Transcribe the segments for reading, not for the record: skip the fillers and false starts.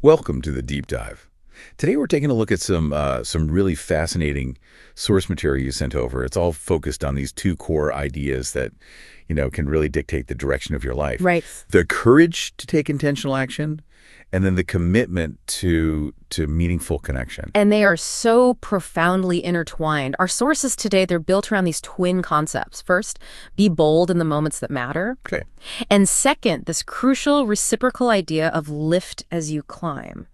Welcome to the deep dive. Today we're taking a look at some really fascinating source material you sent over. It's all focused on these two core ideas that, can really dictate the direction of your life. Right. The courage to take intentional action, and then the commitment to meaningful connection. And they are so profoundly intertwined. Our sources today, they're built around these twin concepts. First, be bold in the moments that matter. Okay. And second, this crucial reciprocal idea of lift as you climb.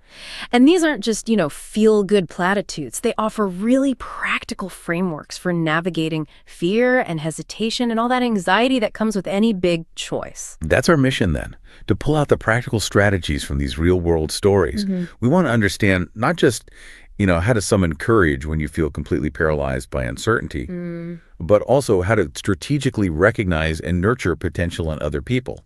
And these aren't just, feel-good platitudes. They offer really practical frameworks for navigating fear and hesitation and all that anxiety that comes with any big choice. That's our mission then, to pull out the practical strategies from these real-world stories. We want to understand not just, how to summon courage when you feel completely paralyzed by uncertainty, but also how to strategically recognize and nurture potential in other people,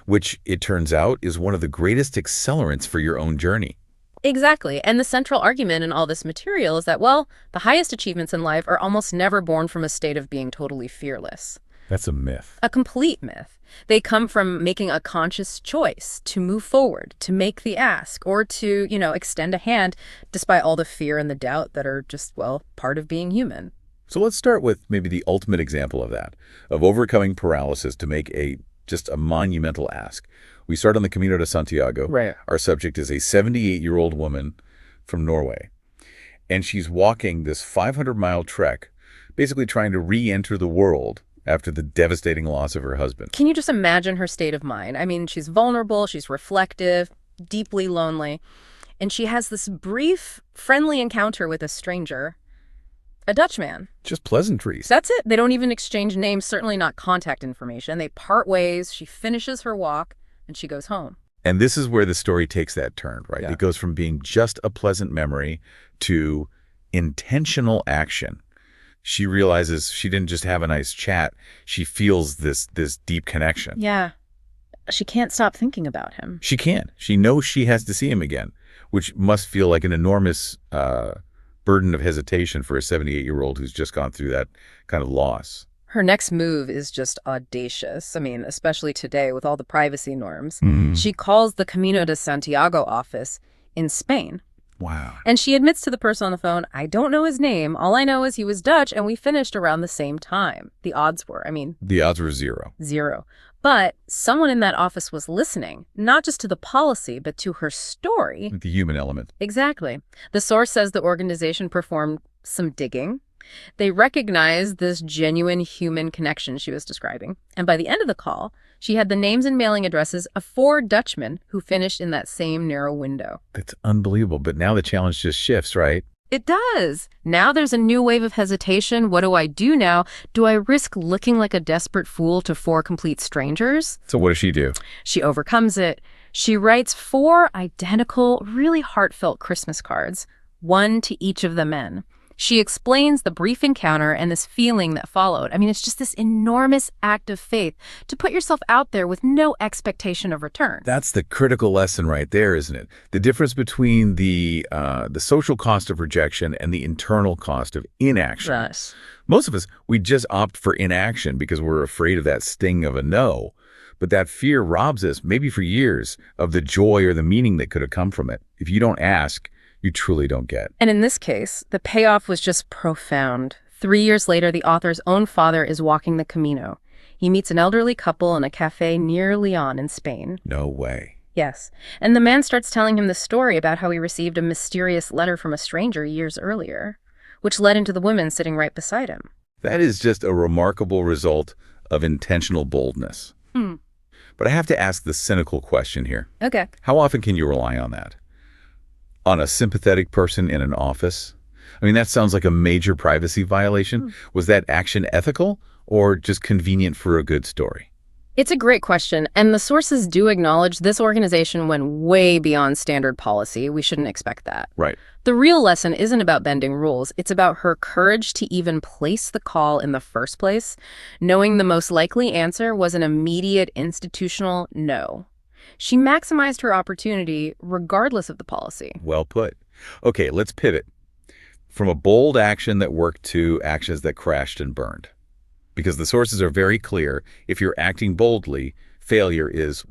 which, it turns out, is one of the greatest accelerants for your own journey. Exactly. And the central argument in all this material is that, the highest achievements in life are almost never born from a state of being totally fearless. That's a myth. A complete myth. They come from making a conscious choice to move forward, to make the ask, or to, extend a hand despite all the fear and the doubt that are just, part of being human. So let's start with maybe the ultimate example of that, of overcoming paralysis to make just a monumental ask. We start on the Camino de Santiago. Right. Our subject is a 78-year-old woman from Norway, and she's walking this 500-mile trek, basically trying to re-enter the world after the devastating loss of her husband. Can you just imagine her state of mind? I mean, she's vulnerable, she's reflective, deeply lonely, and she has this brief, friendly encounter with a stranger, a Dutchman. Just pleasantries. That's it. They don't even exchange names, certainly not contact information. They part ways, she finishes her walk, and she goes home. And this is where the story takes that turn, right? Yeah. It goes from being just a pleasant memory to intentional action. She realizes she didn't just have a nice chat. She feels this deep connection. Yeah. She can't stop thinking about him. She can't. She knows she has to see him again, which must feel like an enormous burden of hesitation for a 78-year-old who's just gone through that kind of loss. Her next move is just audacious. I mean, especially today with all the privacy norms. She calls the Camino de Santiago office in Spain. Wow. And she admits to the person on the phone, I don't know his name. All I know is he was Dutch and we finished around the same time. The odds were, The odds were zero. Zero. But someone in that office was listening, not just to the policy, but to her story. The human element. Exactly. The source says the organization performed some digging. They recognized this genuine human connection she was describing. And by the end of the call, she had the names and mailing addresses of 4 Dutchmen who finished in that same narrow window. That's unbelievable. But now the challenge just shifts, right? It does. Now there's a new wave of hesitation. What do I do now? Do I risk looking like a desperate fool to 4 complete strangers? So what does she do? She overcomes it. She writes 4 identical, really heartfelt Christmas cards, one to each of the men. She explains the brief encounter and this feeling that followed. It's just this enormous act of faith to put yourself out there with no expectation of return. That's the critical lesson right there, isn't it? The difference between the social cost of rejection and the internal cost of inaction. Yes. Most of us, we just opt for inaction because we're afraid of that sting of a no. But that fear robs us, maybe for years, of the joy or the meaning that could have come from it. If you don't ask, you truly don't get. And in this case, the payoff was just profound. 3 years later, the author's own father is walking the Camino. He meets an elderly couple in a cafe near Leon in Spain. No way. Yes. And the man starts telling him the story about how he received a mysterious letter from a stranger years earlier, which led into the woman sitting right beside him. That is just a remarkable result of intentional boldness. But I have to ask the cynical question here. Okay. How often can you rely on that? On a sympathetic person in an office? That sounds like a major privacy violation. Was that action ethical or just convenient for a good story? It's a great question, and the sources do acknowledge this organization went way beyond standard policy. We shouldn't expect that. Right. The real lesson isn't about bending rules. It's about her courage to even place the call in the first place, knowing the most likely answer was an immediate institutional no. She maximized her opportunity regardless of the policy. Well put. Okay, let's pivot. From a bold action that worked to actions that crashed and burned. Because the sources are very clear. If you're acting boldly, failure is,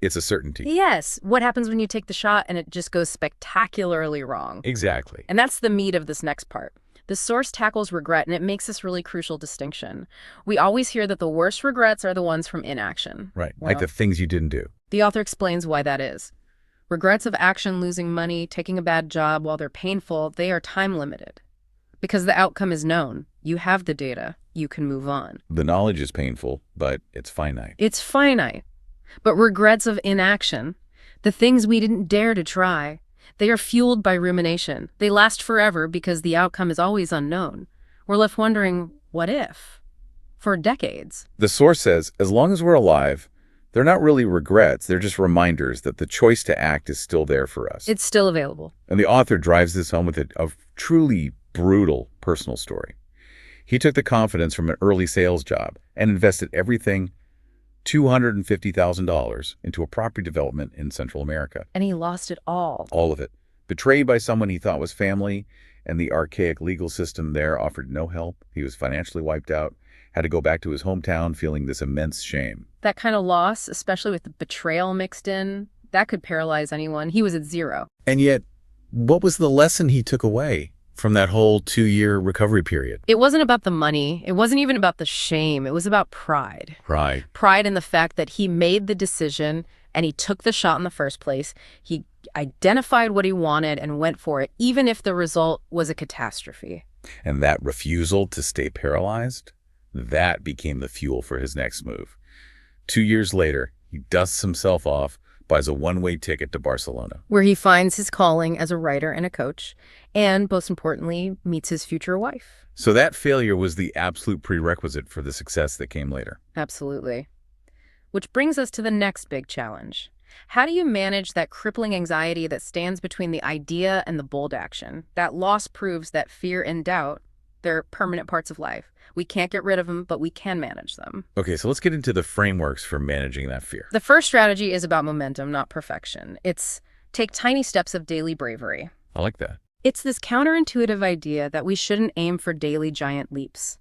It's a certainty. Yes. What happens when you take the shot and it just goes spectacularly wrong? Exactly. And that's the meat of this next part. The source tackles regret, and it makes this really crucial distinction. We always hear that the worst regrets are the ones from inaction. Right. Well, Like the things you didn't do. the author explains why that is. Regrets of action, losing money, taking a bad job, while they're painful, they are time limited. Because the outcome is known. You have the data. You can move on. The knowledge is painful, but it's finite. It's finite. But regrets of inaction, the things we didn't dare to try, they are fueled by rumination. They last forever because the outcome is always unknown. We're left wondering, what if? For decades. The source says, as long as we're alive, they're not really regrets. They're just reminders that the choice to act is still there for us. It's still available. And the author drives this home with a truly brutal personal story. He took the confidence from an early sales job and invested everything, $250,000, into a property development in Central America. And he lost it all. All of it. Betrayed by someone he thought was family, and the archaic legal system there offered no help. He was financially wiped out, had to go back to his hometown feeling this immense shame. That kind of loss, especially with the betrayal mixed in, that could paralyze anyone. He was at zero. And yet, what was the lesson he took away from that whole 2-year recovery period? It wasn't about the money. It wasn't even about the shame. It was about pride. Pride. Pride in the fact that he made the decision and he took the shot in the first place. He identified what he wanted and went for it, even if the result was a catastrophe. And that refusal to stay paralyzed, that became the fuel for his next move. 2 years later, he dusts himself off, buys a one-way ticket to Barcelona, where he finds his calling as a writer and a coach, and most importantly, meets his future wife. So that failure was the absolute prerequisite for the success that came later. Absolutely. Which brings us to the next big challenge. How do you manage that crippling anxiety that stands between the idea and the bold action? That loss proves that fear and doubt, they're permanent parts of life. We can't get rid of them, but we can manage them. Okay, so let's get into the frameworks for managing that fear. The first strategy is about momentum, not perfection. It's take tiny steps of daily bravery. I like that. It's this counterintuitive idea that we shouldn't aim for daily giant leaps.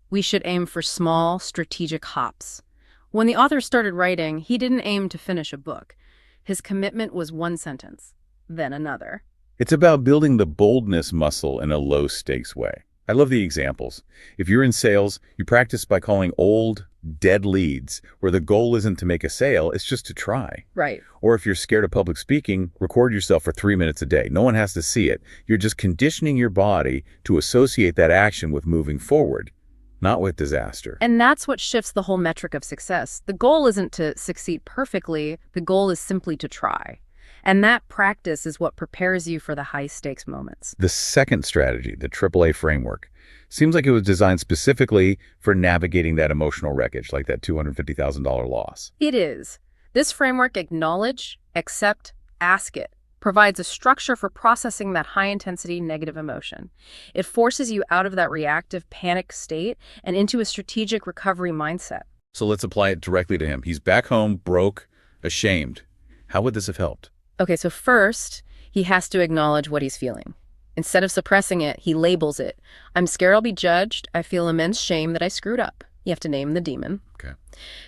We should aim for small, strategic hops. When the author started writing, he didn't aim to finish a book. His commitment was one sentence, then another. It's about building the boldness muscle in a low-stakes way. I love the examples. If you're in sales, you practice by calling old, dead leads, where the goal isn't to make a sale, it's just to try. Right. Or if you're scared of public speaking, record yourself for 3 minutes a day. No one has to see it. You're just conditioning your body to associate that action with moving forward, not with disaster. And that's what shifts the whole metric of success. The goal isn't to succeed perfectly. The goal is simply to try. And that practice is what prepares you for the high-stakes moments. The second strategy, the AAA Framework, seems like it was designed specifically for navigating that emotional wreckage, like that $250,000 loss. It is. This framework acknowledge, accept, ask it, provides a structure for processing that high-intensity negative emotion. It forces you out of that reactive panic state and into a strategic recovery mindset. So let's apply it directly to him. He's back home, broke, ashamed. How would this have helped? Okay, so first, he has to acknowledge what he's feeling. Instead of suppressing it, he labels it. I'm scared I'll be judged. I feel immense shame that I screwed up. You have to name the demon. Okay.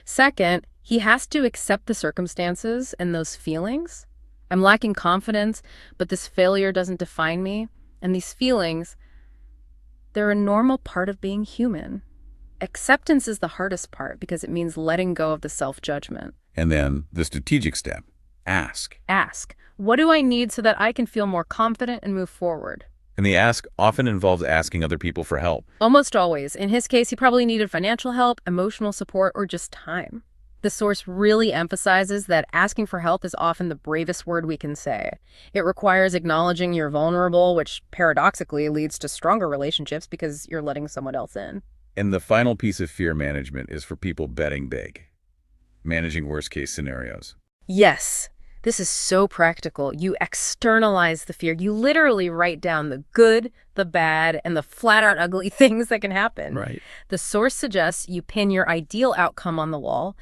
Second, he has to accept the circumstances and those feelings. I'm lacking confidence, but this failure doesn't define me. And these feelings, they're a normal part of being human. Acceptance is the hardest part because it means letting go of the self-judgment. And then the strategic step. Ask. Ask, what do I need so that I can feel more confident and move forward? And the ask often involves asking other people for help. Almost always. In his case, he probably needed financial help, emotional support, or just time. The source really emphasizes that asking for help is often the bravest word we can say. It requires acknowledging you're vulnerable, which paradoxically leads to stronger relationships because you're letting someone else in. And the final piece of fear management is for people betting big, managing worst-case scenarios. Yes. This is so practical. You externalize the fear. You literally write down the good, the bad, and the flat-out ugly things that can happen. Right. The source suggests you pin your ideal outcome on the wall,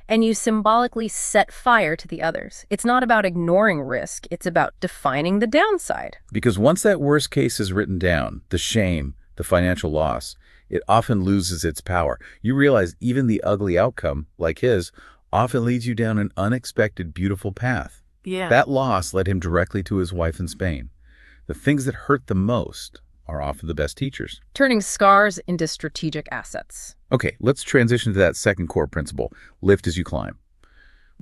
and you symbolically set fire to the others. It's not about ignoring risk. It's about defining the downside. Because once that worst case is written down, the shame, the financial loss, it often loses its power. You realize even the ugly outcome, like his, often leads you down an unexpected, beautiful path. Yeah. That loss led him directly to his wife in Spain. The things that hurt the most are often the best teachers. Turning scars into strategic assets. Okay, let's transition to that second core principle, lift as you climb.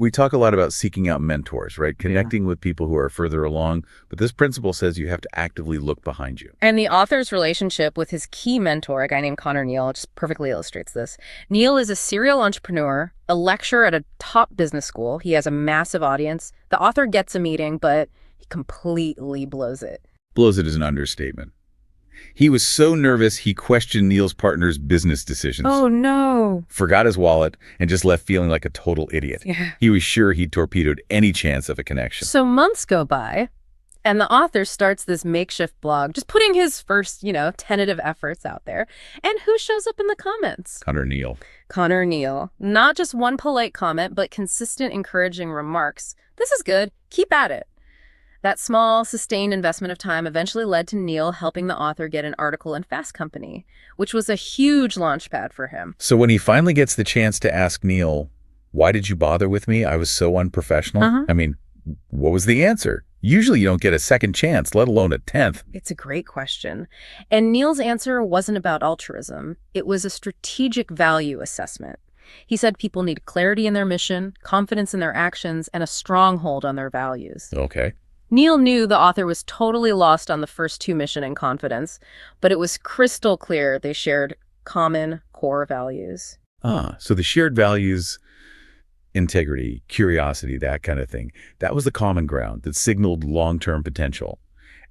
We talk a lot about seeking out mentors, right? Connecting with people who are further along, but this principle says you have to actively look behind you. And the author's relationship with his key mentor, a guy named Connor Neal, just perfectly illustrates this. Neal is a serial entrepreneur, a lecturer at a top business school. He has a massive audience. The author gets a meeting, but he completely blows it. Blows it is an understatement. He was so nervous he questioned Neil's partner's business decisions. Oh, no. Forgot his wallet, and just left feeling like a total idiot. Yeah. He was sure he'd torpedoed any chance of a connection. So months go by, and the author starts this makeshift blog, just putting his first, tentative efforts out there. And who shows up in the comments? Connor Neal. Connor Neal. Not just one polite comment, but consistent, encouraging remarks. This is good. Keep at it. That small, sustained investment of time eventually led to Neal helping the author get an article in Fast Company, which was a huge launchpad for him. So when he finally gets the chance to ask Neal, why did you bother with me? I was so unprofessional. I mean, what was the answer? Usually you don't get a second chance, let alone a 10th. It's a great question. And Neal's answer wasn't about altruism. It was a strategic value assessment. He said people need clarity in their mission, confidence in their actions, and a stronghold on their values. Okay. Neal knew the author was totally lost on the first two, mission and confidence, but it was crystal clear they shared common core values. So the shared values, integrity, curiosity, that kind of thing, that was the common ground that signaled long-term potential,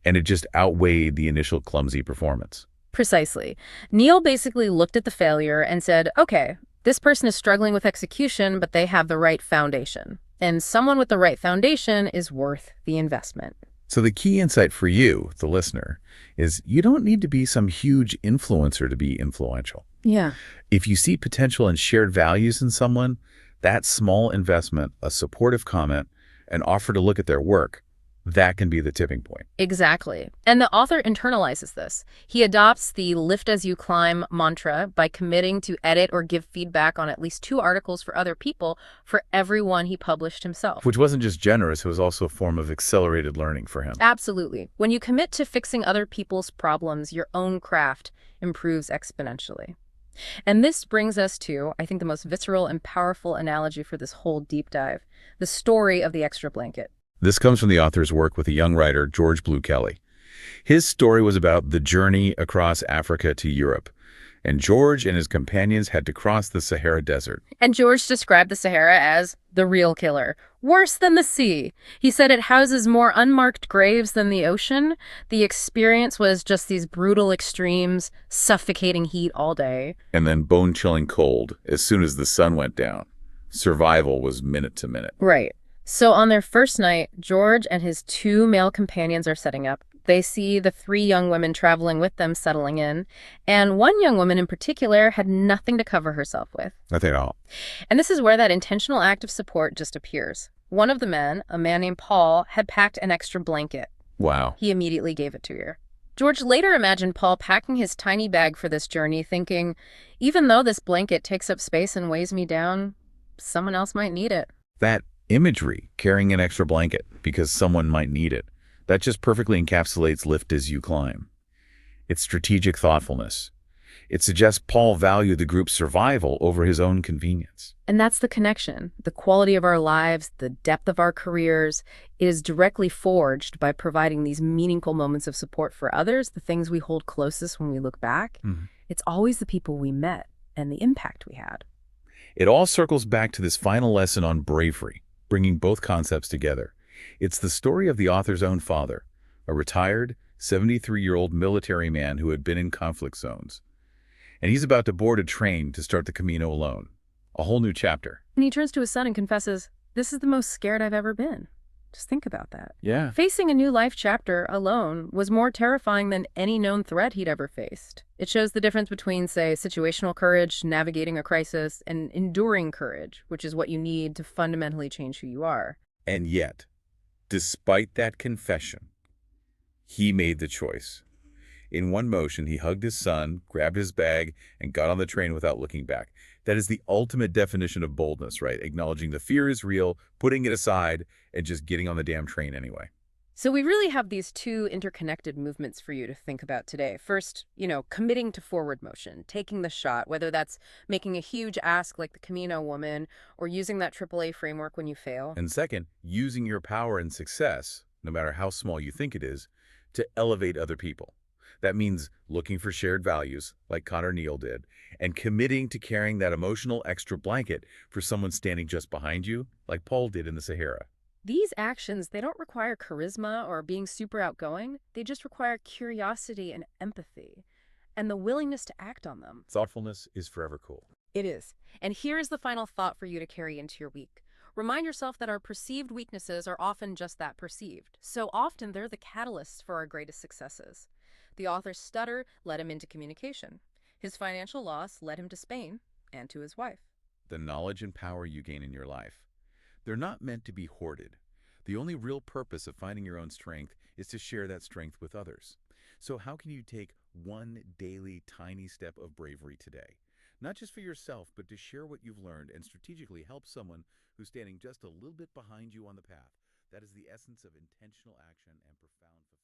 and it just outweighed the initial clumsy performance. Precisely. Neal basically looked at the failure and said, okay, this person is struggling with execution, but they have the right foundation. And someone with the right foundation is worth the investment. So the key insight for you, the listener, is you don't need to be some huge influencer to be influential. Yeah. If you see potential and shared values in someone, that small investment, a supportive comment, an offer to look at their work, that can be the tipping point. Exactly. And the author internalizes this. He adopts the lift as you climb mantra by committing to edit or give feedback on at least 2 articles for other people for every one he published himself. Which wasn't just generous, it was also a form of accelerated learning for him. Absolutely. When you commit to fixing other people's problems, your own craft improves exponentially. And this brings us to, I think, the most visceral and powerful analogy for this whole deep dive, the story of the extra blanket. This comes from the author's work with a young writer, George Blue Kelly. His story was about the journey across Africa to Europe, and George and his companions had to cross the Sahara Desert. And George described the Sahara as the real killer, worse than the sea. He said it houses more unmarked graves than the ocean. The experience was just these brutal extremes, suffocating heat all day. And then bone-chilling cold as soon as the sun went down. Survival was minute to minute. Right. So on their first night, George and his 2 male companions are setting up. They see the 3 young women traveling with them settling in, and one young woman in particular had nothing to cover herself with. Nothing at all. And this is where that intentional act of support just appears. One of the men, a man named Paul, had packed an extra blanket. Wow. He immediately gave it to her. George later imagined Paul packing his tiny bag for this journey, thinking, even though this blanket takes up space and weighs me down, someone else might need it. That imagery, carrying an extra blanket because someone might need it, that just perfectly encapsulates lift as you climb. It's strategic thoughtfulness. It suggests Paul valued the group's survival over his own convenience. And that's the connection. The quality of our lives, the depth of our careers, is directly forged by providing these meaningful moments of support for others, the things we hold closest when we look back. It's always the people we met and the impact we had. It all circles back to this final lesson on bravery, bringing both concepts together. It's the story of the author's own father, a retired, 73-year-old military man who had been in conflict zones. And he's about to board a train to start the Camino alone. A whole new chapter. And he turns to his son and confesses, "This is the most scared I've ever been." Just think about that. Yeah. Facing a new life chapter alone was more terrifying than any known threat he'd ever faced. It shows the difference between, say, situational courage, navigating a crisis, and enduring courage, which is what you need to fundamentally change who you are. And yet, despite that confession, he made the choice. In one motion, he hugged his son, grabbed his bag, and got on the train without looking back. That is the ultimate definition of boldness, right? Acknowledging the fear is real, putting it aside, and just getting on the damn train anyway. So we really have these two interconnected movements for you to think about today. First, committing to forward motion, taking the shot, whether that's making a huge ask like the Camino woman or using that AAA framework when you fail. And second, using your power and success, no matter how small you think it is, to elevate other people. That means looking for shared values, like Connor Neal did, and committing to carrying that emotional extra blanket for someone standing just behind you, like Paul did in the Sahara. These actions, they don't require charisma or being super outgoing. They just require curiosity and empathy and the willingness to act on them. Thoughtfulness is forever cool. It is. And here is the final thought for you to carry into your week. Remind yourself that our perceived weaknesses are often just that, perceived. So often they're the catalysts for our greatest successes. The author's stutter led him into communication. His financial loss led him to Spain and to his wife. The knowledge and power you gain in your life, they're not meant to be hoarded. The only real purpose of finding your own strength is to share that strength with others. So how can you take one daily tiny step of bravery today? Not just for yourself, but to share what you've learned and strategically help someone who's standing just a little bit behind you on the path. That is the essence of intentional action and profound fulfillment.